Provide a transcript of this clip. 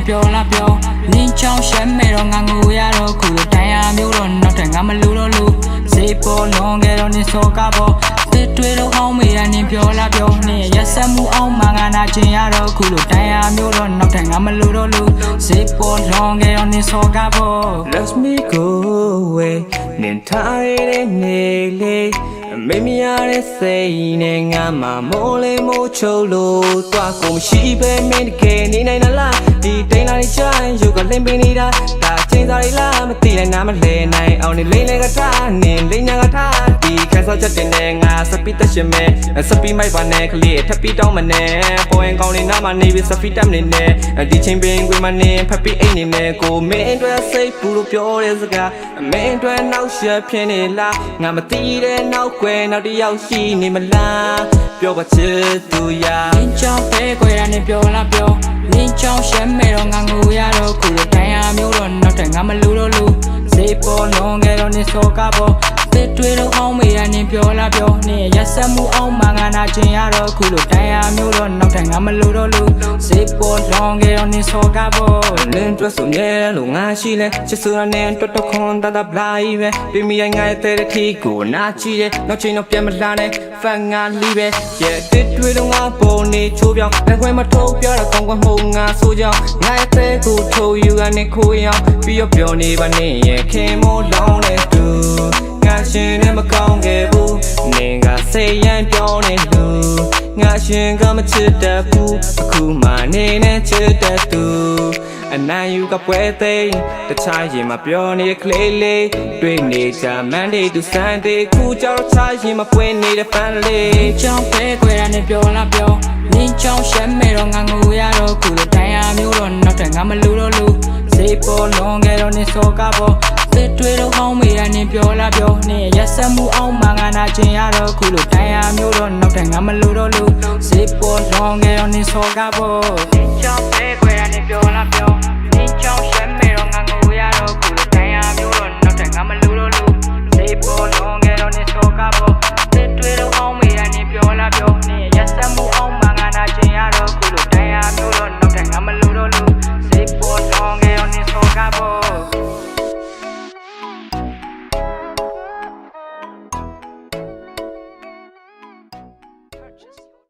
ပြောလာပြောနင်းချောင်းရှမ်းမဲတော့ငါငိုရတော့ခုလိုတိုင်ရမျိုးတော့နောက်ထပ်ငါမလူတော့လူစေပေါ်လွန်ခဲ့တော့နင်းစောကားပေါ်တစ်တွေတော့အောင်မေးရနင်းပြောလာပြောနင်းရက်ဆက်မှုအောင်မငါနာချင်ရတော့ခုလိုတိုင်ရမျိုးတော့နောက်ထပ်ငါမလူတော့လူစေပေါ်လွန်ခဲ့တော့နင်းစောကားပေါ် Let me go away နင်ထားရတဲ့နေလေးမေမရတဲ့စိတ်နဲ့ငါမှမိုးလေးမိုးချုပ်လို့တွားကုန်မရှိပဲမင်းတကယ်နေနိုင်လားဒီတိန်လာတဲ့ချိုင်းယူကလင်းပေးနေတာဒါချင်းစားရလားမသိနိုင်နားမလဲနိုင်အောင်နေလိမ့်လေကထားနင်လိမ့်ညာကထားဒီခန်းစောချက်တင်နေငါစပီတက်ရှင်မဲစပီမိုက်ပါနဲ့ကလေးထပ်ပြီးတောင်းမနဲ့ပေါ်ရင်ကောင်းနေနားမနေပြီးစပီတက်နေနဲ့ဒီချင်းပင်ကွေးမနေဖက်ပြီးအိတ်နေနဲ့ကိုမင်းအတွက်စိတ်ပူလို့ပြောတဲ့စကားမင်းအတွက်နောက်ရက်ဖြစ်နေလားငါမသိတဲ့နောက်ကွယ်နောက်တစ်ယောက်ရှိနေမလားပြောပါချစ်သူရနင်းချောင်းပဲခွဲရနင်းပြောလာပြောနင်းချောင်းရှမ်းမဲတော့ငါငိုရတော့ခုလိုတိုင်ရမျိုးတော့နောက်ထပ်ငါမလူတော့လူစေပေါ်လွန်ခဲ့တော့နင်းစောကားပေါ်တစ်တွေတော့အောင်မေးရနင်းပြောလာပြောနင်းရက်ဆက်မှုအောင်မငါနာချင်ရတော့ခုလိုတိုင်ရမျိုးတော့နောက်ထပ်ငါမလူတော့လူစေပေါ်လွန်ခဲ့တော့နင်းစောကားပေါ်လင်းတွက်ဆိုမြဲလို့ငါရှိလဲချစ်ဆိုတာနဲ့တွတ်တော့ခွန်တတပလာကြီးပဲပြမိငါရဲ့တဲ့ထီကိုနာချီရဲ့နောက်ချိန်တော့ပြန်မလာနဲ့ဖန်ငါလီပဲရဲ့တစ်တွေတော့ငါပုံနေချိုးပြောင်းလက်ခွဲမထုတ်ပြောတော့ကောင်းကွန်မှုငါဆိုကြောင်းငါရဲ့တဲ့ကိုထိုးယူကနေခိုးရောင်းပြီးတော့ပြောနေပါနဲ့ရဲ့ခင်မိုးလောင်းတဲ့သူငါရှင်နဲ့မကောင်းခဲ့ဘူးနင်ကစိတ်ရန်ပြောနေသူငါရှင်ကမချစ်တတ်ဘူးအခုမှနေနဲ့ချစ်တတ်သူအနိုင်ယူကပွဲသိမ်းတခြားရင်မပြောနေကလေးလေးတွေ့နေကြ Monday to Sunday ခုကြောက်ချာရင်မပွင့်နေတဲ့ပန်းလေးနင်းချောင်းပဲခွဲရနင်းပြောလာပြောနင်းချောင်းရှမ်းမဲတော့ငါငိုရတော့ခုလိုတိုင်ရမျိုးတော့နောက်ထပ်ငါမလူတော့လူစေပေါ်လွန်ခဲ့တော့နင်းစောကားပေါ်တစ်တွေတော့အောင်မေးရနင်းပြောလာပြောနင်းရက်ဆက်မှုအောင်မငါနာချင်ရတော့ခုလိုတိုင်ရမျိုးတော့နောက်ထပ်ငါမလူတော့လူစေပေါ်လွန်ခဲ့တော့နင်းစောကားပေါ်နင်းချောင်းပဲခွဲ